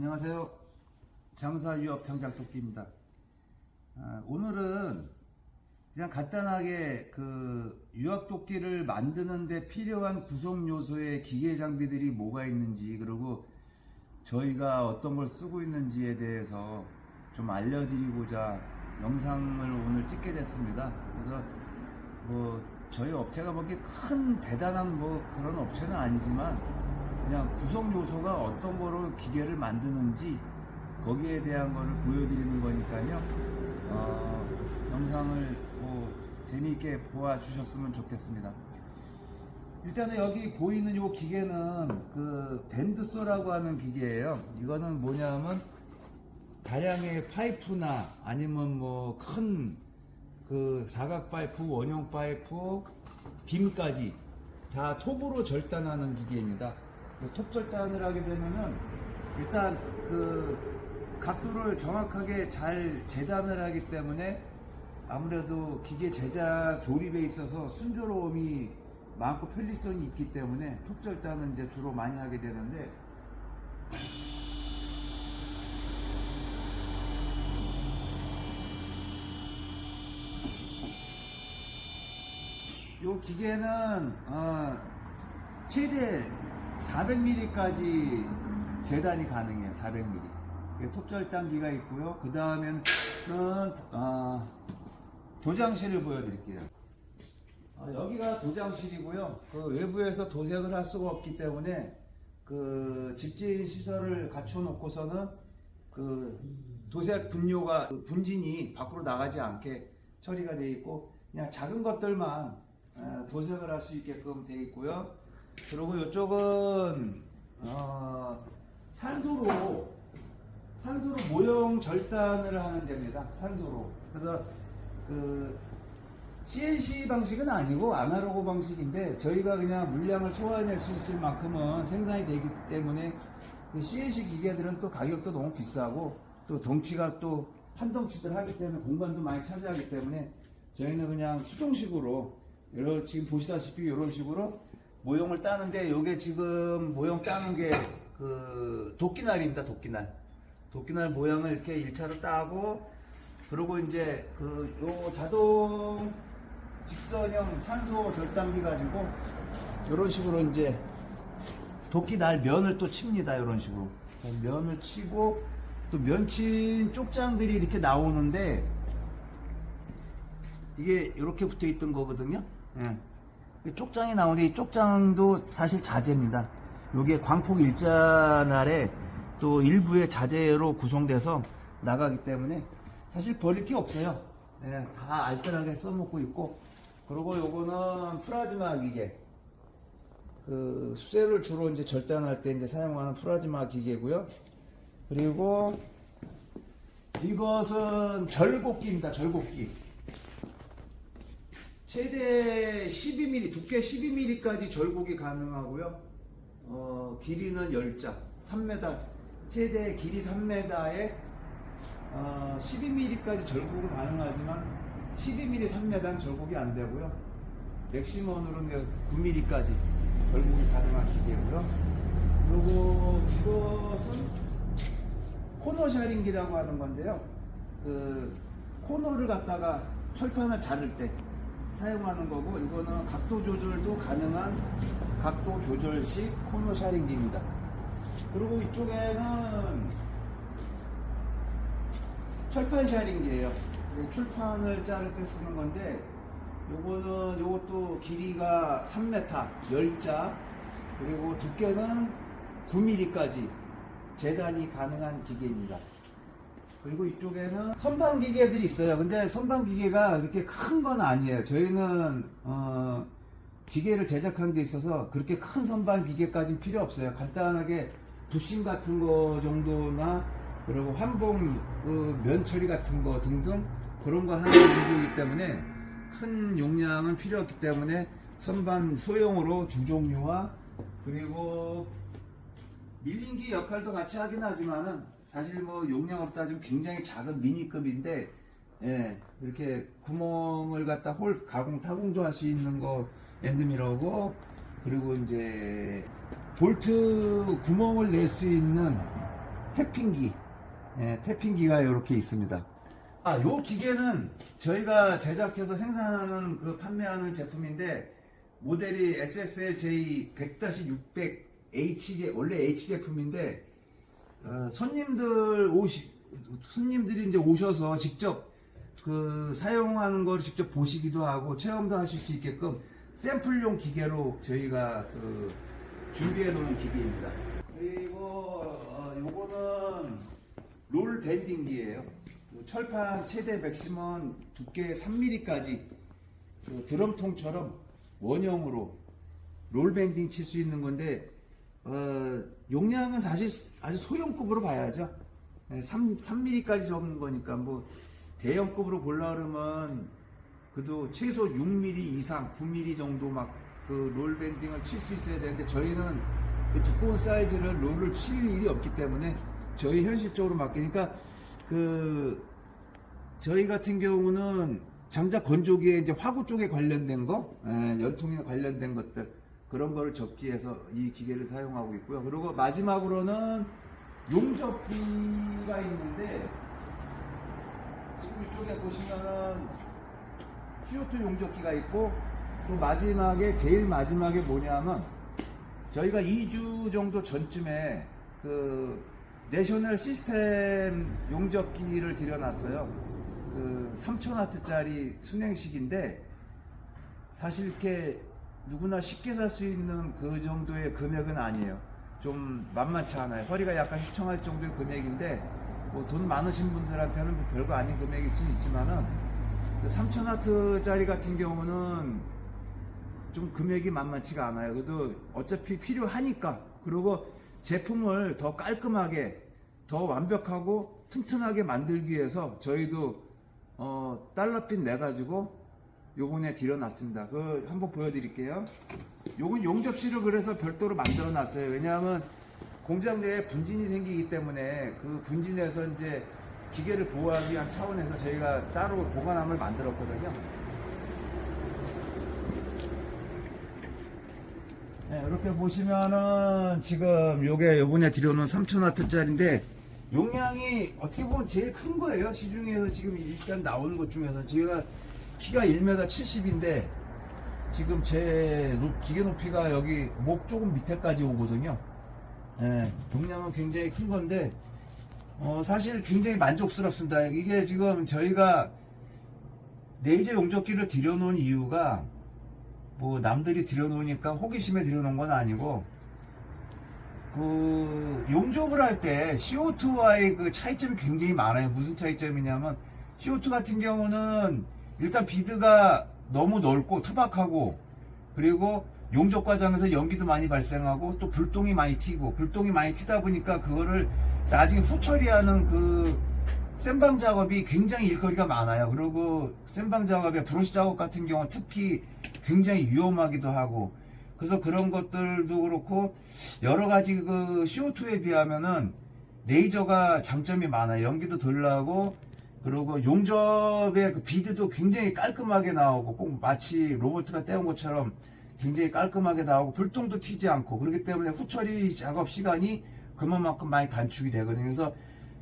안녕하세요. 장사유업 장작토끼입니다. 오늘은 그냥 간단하게 그 유압토끼를 만드는데 필요한 구성 요소의 기계 장비들이 뭐가 있는지, 그리고 저희가 어떤 걸 쓰고 있는지에 대해서 좀 알려드리고자 영상을 오늘 찍게 됐습니다. 그래서 뭐 저희 업체가 뭐 큰 대단한 뭐 그런 업체는 아니지만 그냥 구성 요소가 어떤 거로 기계를 만드는지 거기에 대한 거를 보여드리는 거니까요. 영상을 뭐 재미있게 보아주셨으면 좋겠습니다. 일단은 여기 보이는 이 기계는 그 밴드소라고 하는 기계예요. 이거는 뭐냐면 다량의 파이프나 아니면 뭐 큰 그 사각 파이프, 원형 파이프, 빔까지 다 톱으로 절단하는 기계입니다. 톱 절단을 하게 되면은 일단 그 각도를 정확하게 잘 재단을 하기 때문에 아무래도 기계 제작 조립에 있어서 순조로움이 많고 편리성이 있기 때문에 톱 절단은 이제 주로 많이 하게 되는데, 이 기계는 최대 400mm까지 재단이 가능해요. 400mm. 톱절단기가 있고요. 그 다음에는 도장실을 보여드릴게요. 여기가 도장실이고요. 그 외부에서 도색을 할 수가 없기 때문에 그 집진 시설을 갖춰 놓고서는 그 도색 분뇨가 분진이 밖으로 나가지 않게 처리가 되어 있고, 그냥 작은 것들만 도색을 할 수 있게끔 되어 있고요. 그리고 이쪽은 산소로 모형 절단을 하는 데입니다. 산소로. 그래서 그 CNC 방식은 아니고 아날로그 방식인데, 저희가 그냥 물량을 소화해낼 수 있을 만큼은 생산이 되기 때문에 그 CNC 기계들은 또 가격도 너무 비싸고 또 덩치가 또 한 덩치들 하기 때문에 공간도 많이 차지하기 때문에 저희는 그냥 수동식으로 지금 보시다시피 이런 식으로 모형을 따는데, 요게 지금 모형 따는 게 그 도끼날입니다. 도끼날 모양을 이렇게 1차로 따고, 그리고 이제 그 요 자동 직선형 산소 절단기 가지고 이런 식으로 이제 도끼날 면을 또 칩니다. 이런 식으로 면을 치고, 또 면친 쪽장들이 이렇게 나오는데 이게 이렇게 붙어 있던 거거든요. 예. 쪽장이 나오는데 이 쪽장도 사실 자재입니다. 이게 광폭 일자날에 또 일부의 자재로 구성돼서 나가기 때문에 사실 버릴 게 없어요. 예, 다 알뜰하게 써먹고 있고, 그리고 요거는 플라즈마 기계, 그 쇠를 주로 이제 절단할 때 이제 사용하는 플라즈마 기계고요. 그리고 이것은 절곡기입니다. 절곡기. 최대 12mm, 두께 12mm까지 절곡이 가능하고요. 길이는 10자, 3m, 최대 길이 3m에 12mm까지 절곡은 가능하지만 12mm 3m는 절곡이 안 되고요. 맥시멈으로는 9mm까지 절곡이 가능한 기계고요. 그리고 이것은 코너 샤링기라고 하는 건데요. 그 코너를 갖다가 철판을 자를 때 사용하는 거고, 이거는 각도 조절도 가능한 각도 조절식 코너 샤링기입니다. 그리고 이쪽에는 철판 샤링기예요. 출판을 자를 때 쓰는 건데, 요것도 길이가 3m, 10자, 그리고 두께는 9mm까지 재단이 가능한 기계입니다. 그리고 이쪽에는 선반 기계들이 있어요. 근데 선반 기계가 그렇게 큰 건 아니에요. 저희는 기계를 제작한 데 있어서 그렇게 큰 선반 기계까지는 필요 없어요. 간단하게 부싱 같은 거 정도나, 그리고 환봉 면 처리 같은 거 등등 그런 거 하는 정도이기 때문에 큰 용량은 필요 없기 때문에 선반 소형으로 두 종류와, 그리고 밀링기 역할도 같이 하긴 하지만은 사실 뭐 용량으로 따지면 굉장히 작은 미니급인데, 예, 이렇게 구멍을 갖다 홀 가공 타공도 할 수 있는 거 엔드미러고, 그리고 이제 볼트 구멍을 낼 수 있는 태핑기, 태핑기가 이렇게 있습니다. 요 기계는 저희가 제작해서 생산하는 그 판매하는 제품인데 모델이 SSL J100-600 H 원래 H 제품인데 손님들이 이제 오셔서 직접 그 사용하는 걸 직접 보시기도 하고 체험도 하실 수 있게끔 샘플용 기계로 저희가 그 준비해 놓은 기계입니다. 그리고 요거는 롤 밴딩기예요. 철판 최대 맥시멈 두께 3mm까지 그 드럼통처럼 원형으로 롤 밴딩 칠 수 있는 건데 용량은 사실 아주 소형급으로 봐야죠. 3mm까지 접는 거니까 뭐 대형급으로 보려 그러면 그래도 최소 6mm 이상 9mm 정도 막 그 롤 밴딩을 칠 수 있어야 되는데 저희는 그 두꺼운 사이즈를 롤을 칠 일이 없기 때문에 저희 현실적으로 맡기니까 그 저희 같은 경우는 장작 건조기에 이제 화구 쪽에 관련된 거, 연통에 관련된 것들 그런 거를 접기 위해서 이 기계를 사용하고 있고요. 그리고 마지막으로는 용접기가 있는데 지금 이쪽에 보시면은 CO2 용접기가 있고 또 마지막에 제일 마지막에 뭐냐면 저희가 2주 정도 전쯤에 그 내셔널 시스템 용접기를 들여놨어요. 그 3000W짜리 순행식인데 사실 이렇게 누구나 쉽게 살 수 있는 그 정도의 금액은 아니에요. 좀 만만치 않아요. 허리가 약간 휘청할 정도의 금액인데 뭐 돈 많으신 분들한테는 뭐 별거 아닌 금액일 수 있지만은 그 3000W짜리 같은 경우는 좀 금액이 만만치가 않아요. 그래도 어차피 필요하니까. 그리고 제품을 더 깔끔하게 더 완벽하고 튼튼하게 만들기 위해서 저희도 달러빚 내가지고 요번에 들여놨습니다. 그 한번 보여드릴게요. 요건 용접실을 그래서 별도로 만들어 놨어요. 왜냐하면 공장 내에 분진이 생기기 때문에 그 분진에서 이제 기계를 보호하기 위한 차원에서 저희가 따로 보관함을 만들었거든요. 네, 이렇게 보시면은 지금 요게 요번에 들여놓은 3000W짜리인데 용량이 어떻게 보면 제일 큰 거예요. 시중에서 지금 일단 나오는 것 중에서 제가 키가 1m 70인데 지금 제 기계 높이가 여기 목 조금 밑에까지 오거든요. 예, 용량은 굉장히 큰 건데 사실 굉장히 만족스럽습니다. 이게 지금 저희가 레이저 용접기를 들여놓은 이유가 뭐 남들이 들여놓으니까 호기심에 들여놓은 건 아니고 그 용접을 할 때 CO2와의 그 차이점이 굉장히 많아요. 무슨 차이점이냐면 CO2 같은 경우는 일단 비드가 너무 넓고 투박하고 그리고 용접 과정에서 연기도 많이 발생하고 또 불똥이 많이 튀고 불똥이 많이 튀다 보니까 그거를 나중에 후처리하는 그 쌤방 작업이 굉장히 일거리가 많아요. 그리고 쌤방 작업에 브러쉬 작업 같은 경우 특히 굉장히 위험하기도 하고 그래서 그런 것들도 그렇고 여러 가지 그 CO2에 비하면은 레이저가 장점이 많아요. 연기도 덜 나고 그리고 용접의 그 비드도 굉장히 깔끔하게 나오고 꼭 마치 로봇가 떼온 것처럼 굉장히 깔끔하게 나오고 불똥도 튀지 않고 그렇기 때문에 후처리 작업 시간이 그만큼 많이 단축이 되거든요. 그래서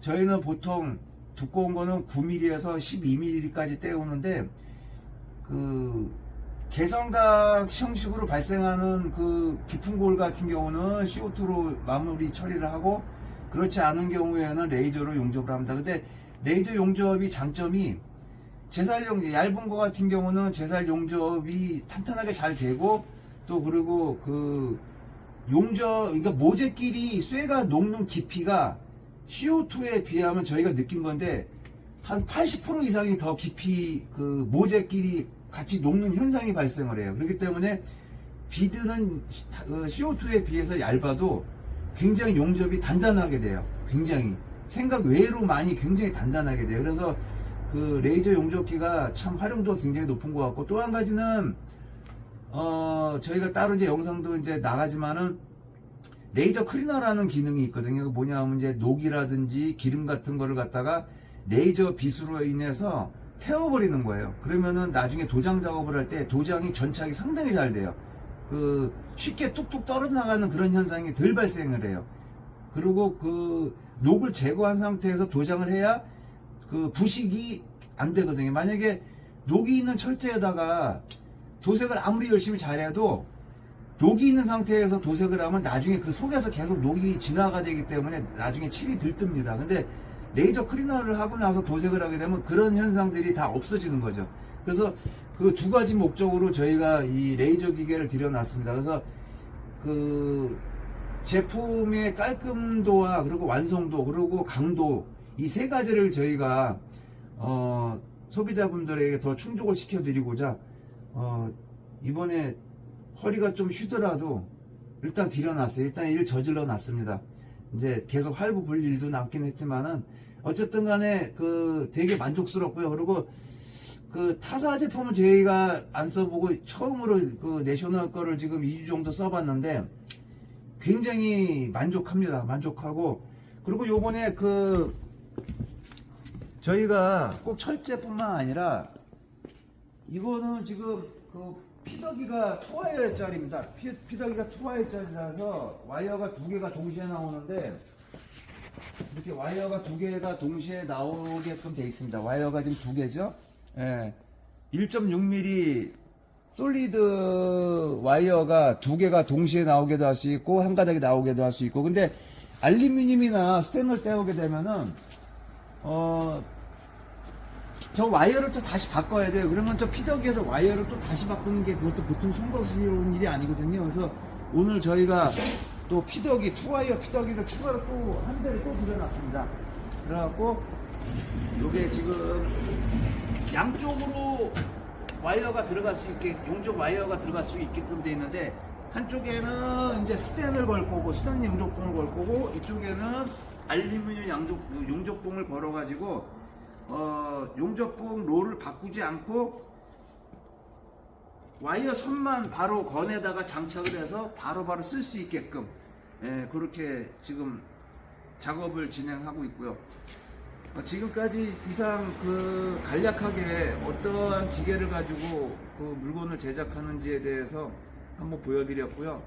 저희는 보통 두꺼운 거는 9mm에서 12mm까지 떼우는데 그 개성각 형식으로 발생하는 그 깊은 골 같은 경우는 CO2로 마무리 처리를 하고 그렇지 않은 경우에는 레이저로 용접을 합니다. 근데 레이저 용접이 장점이 얇은 거 같은 경우는 제살 용접이 탄탄하게 잘 되고 또 그리고 그 그러니까 모재끼리 쇠가 녹는 깊이가 CO2에 비하면 저희가 느낀 건데 한 80% 이상이 더 깊이 그 모재끼리 같이 녹는 현상이 발생을 해요. 그렇기 때문에 비드는 CO2에 비해서 얇아도 굉장히 용접이 단단하게 돼요. 굉장히 생각 외로 많이 굉장히 단단하게 돼요. 그래서 그 레이저 용접기가 참 활용도가 굉장히 높은 것 같고 또 한 가지는 저희가 따로 이제 영상도 이제 나가지만은 레이저 클리너라는 기능이 있거든요. 그 뭐냐면 이제 녹이라든지 기름 같은 거를 갖다가 레이저 빛으로 인해서 태워버리는 거예요. 그러면은 나중에 도장 작업을 할 때 도장이 전착이 상당히 잘 돼요. 그 쉽게 뚝뚝 떨어져 나가는 그런 현상이 덜 발생을 해요. 그리고 그 녹을 제거한 상태에서 도장을 해야 그 부식이 안 되거든요. 만약에 녹이 있는 철제에다가 도색을 아무리 열심히 잘해도 녹이 있는 상태에서 도색을 하면 나중에 그 속에서 계속 녹이 진화가 되기 때문에 나중에 칠이 들뜹니다. 근데 레이저 클리너를 하고 나서 도색을 하게 되면 그런 현상들이 다 없어지는 거죠. 그래서 그 두 가지 목적으로 저희가 이 레이저 기계를 들여놨습니다. 그래서 그 제품의 깔끔도와 그리고 완성도 그리고 강도 이 세 가지를 저희가 소비자분들에게 더 충족을 시켜드리고자 이번에 허리가 좀 쉬더라도 일단 들여놨어요. 일단 일 저질러 놨습니다. 이제 계속 할부 불 일도 남긴 했지만은 어쨌든 간에 그 되게 만족스럽고요. 그리고 그 타사 제품은 저희가 안 써보고 처음으로 그 내셔널 거를 지금 2주 정도 써봤는데 굉장히 만족합니다. 만족하고 그리고 요번에 그 저희가 꼭 철제뿐만 아니라 이거는 지금 그 피더기가 투와이어짜리입니다. 피더기가 투와이어짜리라서 와이어가 두 개가 동시에 나오는데 이렇게 와이어가 두 개가 동시에 나오게끔 돼 있습니다. 와이어가 지금 두 개죠. 예. 1.6mm 솔리드 와이어가 두 개가 동시에 나오게도 할 수 있고 한 가닥이 나오게도 할 수 있고 근데 알루미늄이나 스테인을 떼오게 되면은 저 와이어를 또 다시 바꿔야 돼요. 그러면 저 피더기에서 와이어를 또 다시 바꾸는 게 그것도 보통 송거스러운 일이 아니거든요. 그래서 오늘 저희가 또 피더기, 투와이어 피더기를 추가로 또 한 대를 또 들여놨습니다. 그래갖고 요게 지금 양쪽으로 와이어가 들어갈 수 있게, 용접 와이어가 들어갈 수 있게끔 돼 있는데 한쪽에는 이제 스텐을 걸 거고, 스텐 용접봉을 걸 거고, 이쪽에는 알루미늄 용접봉을 걸어가지고 용접봉 롤을 바꾸지 않고 와이어 선만 바로 건에다가 장착을 해서 바로바로 쓸 수 있게끔 그렇게 지금 작업을 진행하고 있고요. 지금까지 이상 그 간략하게 어떠한 기계를 가지고 그 물건을 제작하는지에 대해서 한번 보여드렸고요.